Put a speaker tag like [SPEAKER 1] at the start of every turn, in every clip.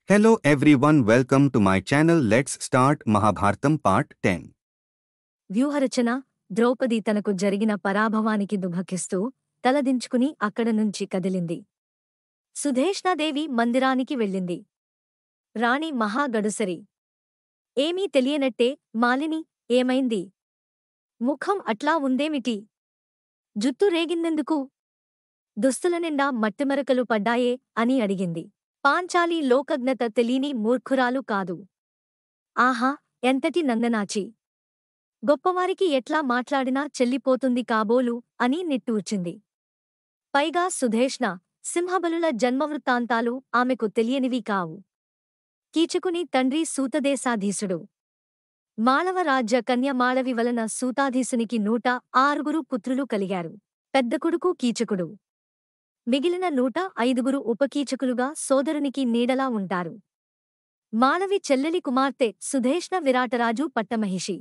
[SPEAKER 1] Hello everyone, welcome to my channel. Let's start Mahabharatam part 10.
[SPEAKER 2] వ్యూహరచన Draupadi తనకు జరిగిన పరాభవానికి దుఃఖిస్తూ తలదించుకుని అక్కడ నుంచి కదిలింది. సుధేష్ణాదేవి మందిరానికి వెళ్ళింది. రాణి మహాగడుసరి. ఏమీ తెలియనట్టే మాలిని ఏమైంది? ముఖం అట్లా ఉందేమిటి? జుట్టు రేగిందెందుకు? దుస్తుల నిండా మట్టిమరకలు పడ్డాయే అని అడిగింది. పాంచాలి లోకజ్ఞత తెలీని మూర్ఖురాలు కాదు. ఆహా, ఎంతటి నందనాచి! గొప్పవారికి ఎట్లా మాట్లాడినా చెల్లిపోతుంది కాబోలు అని నిట్టూర్చింది. పైగా సుధేష్ణ, సింహబలుల జన్మవృత్తాంతాలు ఆమెకు తెలియనివి కావు. కీచకుని తండ్రి సూతదేశాధీశుడు. మాళవ రాజ్య కన్య మాళవి వలన సూతాధీశునికి 106 పుత్రులు కలిగారు. పెద్ద కొడుకు కీచకుడు. మిగిలిన 105 ఉపకీచకులుగా సోదరునికి నీడలా ఉంటారు. మాళవి చెల్లెలి కుమార్తె సుధేష్ణ విరాటరాజు పట్టమహిషి.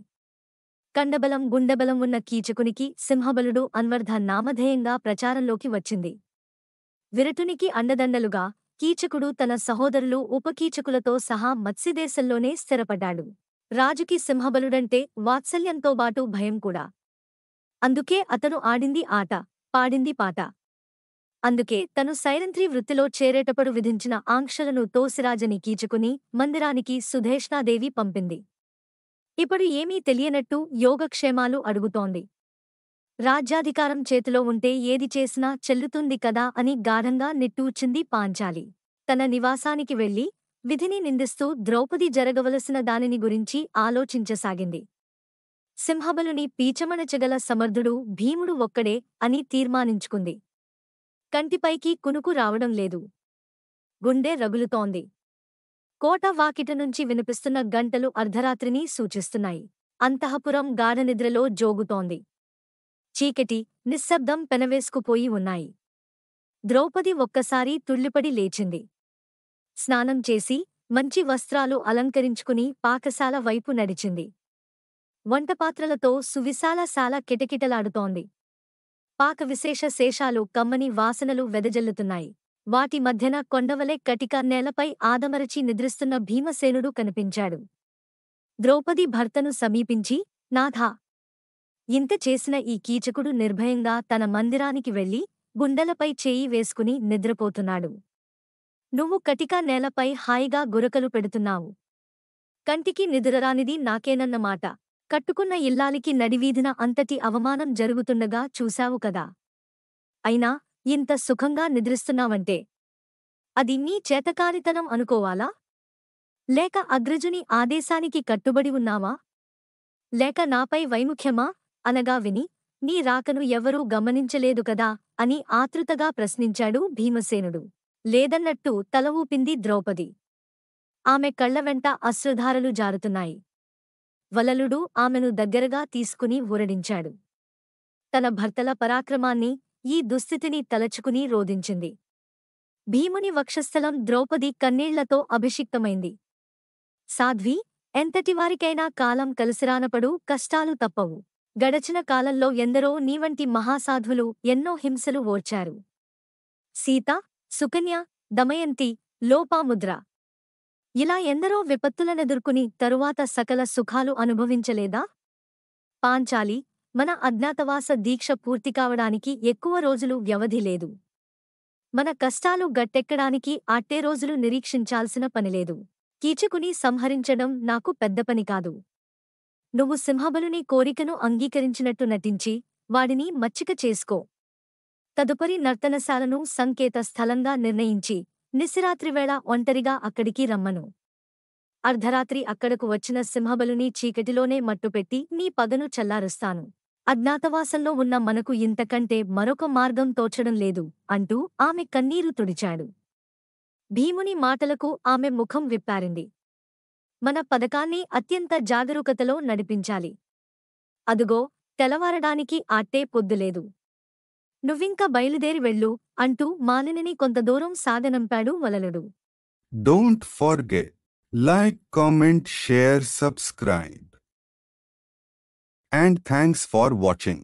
[SPEAKER 2] కండబలం గుండెబలం ఉన్న కీచకునికి సింహబలుడు అన్వర్ధ నామధేయంగా ప్రచారంలోకి వచ్చింది. విరటునికి అండదండలుగా కీచకుడు తన సహోదరులు ఉపకీచకులతో సహా మత్స్యదేశంలోనే స్థిరపడ్డాడు. రాజుకి సింహబలుడంటే వాత్సల్యంతోబాటు భయం కూడా. అందుకే అతను ఆడింది ఆట, పాడింది పాట. అందుకే తను సైరంత్రి వృత్తిలో చేరేటప్పుడు విధించిన ఆంక్షలను తోసిరాజని కీచకుని మందిరానికి సుధేష్ణాదేవి పంపింది. ఇప్పుడు ఏమీ తెలియనట్టు యోగక్షేమాలు అడుగుతోంది. రాజ్యాధికారం చేతిలో ఉంటే ఏది చేసినా చెల్లుతుంది కదా అని గాఢంగా నిట్టూర్చింది పాంచాలి. తన నివాసానికి వెళ్లి విధిని నిందిస్తూ ద్రౌపది జరగవలసిన దానిని గురించి ఆలోచించసాగింది. సింహబలుని పీచమణచగల సమర్థుడు భీముడు ఒక్కడే అని తీర్మానించుకుంది. కంటిపైకి కునుకు రావడం లేదు. గుండె రగులుతోంది. కోట వాకిట నుంచి వినిపిస్తున్న గంటలు అర్ధరాత్రిని సూచిస్తున్నాయి. అంతఃపురం గాఢనిద్రలో జోగుతోంది. చీకటి, నిశ్శబ్దం పెనవేసుకుపోయి ఉన్నాయి. ద్రౌపది ఒక్కసారి తుళ్ళిపడి లేచింది. స్నానం చేసి మంచి వస్త్రాలు అలంకరించుకుని పాకశాల వైపు నడిచింది. వంటపాత్రలతో సువిశాల శాల కిటకిటలాడుతోంది. పాక విశేష శేషాలు కమ్మని వాసనలు వెదజల్లుతున్నాయి. వాటి మధ్యన కొండవలె కటిక నేలపై ఆదమరచి నిద్రిస్తున్న భీమసేనుడు కనిపించాడు. ద్రౌపది భర్తను సమీపించి, నాథా! ఇంత చేసిన ఈ కీచకుడు నిర్భయంగా తన మందిరానికి వెళ్లి గుండెలపై చేయి వేసుకుని నిద్రపోతున్నాడు. నువ్వు కటిక నేలపై హాయిగా గురకలు పెడుతున్నావు. కంటికి నిదురరానిది నాకేనన్నమాట. కట్టుకున్న ఇల్లాలికి నడివీధిన అంతటి అవమానం జరుగుతుండగా చూశావు కదా. అయినా ఇంత సుఖంగా నిద్రిస్తున్నావంటే అది నీ చేతకానితనం అనుకోవాలా? లేక అగ్రజుని ఆదేశానికి కట్టుబడి ఉన్నావా? లేక నాపై వైముఖ్యమా అనగా విని నీ రాకను ఎవరూ గమనించలేదు కదా అని ఆతృతగా ప్రశ్నించాడు భీమసేనుడు. లేదన్నట్టు తల ఊపింది ద్రౌపది. ఆమె కళ్లవెంట అశ్రుధారలు జారుతున్నాయి. వలలుడు ఆమెను దగ్గరగా తీసుకుని ఊరడించాడు. తన భర్తల పరాక్రమాన్ని, ఈ దుస్థితిని తలచుకుని రోదించింది. భీముని వక్షస్థలం ద్రౌపది కన్నీళ్లతో అభిషిక్తమైంది. సాధ్వి, ఎంతటివారికైనా కాలం కలిసిరానపడు కష్టాలు తప్పవు. గడచిన కాలంలో ఎందరో నీవంటి మహాసాధ్వులు ఎన్నో హింసలు ఓర్చారు. సీత, సుకన్య, దమయంతి, లోపాముద్ర ఇలా ఎందరో విపత్తులనెదుర్కొని తరువాత సకల సుఖాలు అనుభవించలేదా? పాంచాలి, మన అజ్ఞాతవాస దీక్ష పూర్తికావడానికి ఎక్కువ రోజులు వ్యవధి లేదు. మన కష్టాలు గట్టెక్కడానికి అట్టే రోజులు నిరీక్షించాల్సిన పనిలేదు. కీచకుని సంహరించడం నాకు పెద్ద పని కాదు. నువ్వు సింహబలుని కోరికను అంగీకరించినట్టు నటించి వాడిని మచ్చిక చేసుకో. తదుపరి నర్తనశాలను సంకేత స్థలంగా నిర్ణయించి నిశిరాత్రివేళ ఒంటరిగా అక్కడికి రమ్మను. అర్ధరాత్రి అక్కడకు వచ్చిన సింహబలుని చీకటిలోనే మట్టుపెట్టి నీ పగను చల్లారుస్తాను. అజ్ఞాతవాసంలో ఉన్న మనకు ఇంతకంటే మరొక మార్గం తోచడం లేదు అంటూ ఆమె కన్నీరు తుడిచాడు. భీముని మాటలకు ఆమె ముఖం విప్పారింది. మన పథకాన్ని అత్యంత జాగరూకతలో నడిపించాలి. అదుగో తెలవారడానికి అట్టే పొద్దులేదు. నువ్వింక బయలుదేరి వెళ్ళు అంటూ మాలినిని కొంత దూరం సాగనంపాడు వలలుడు.
[SPEAKER 1] Don't forget, like, comment, share, subscribe. And thanks for watching.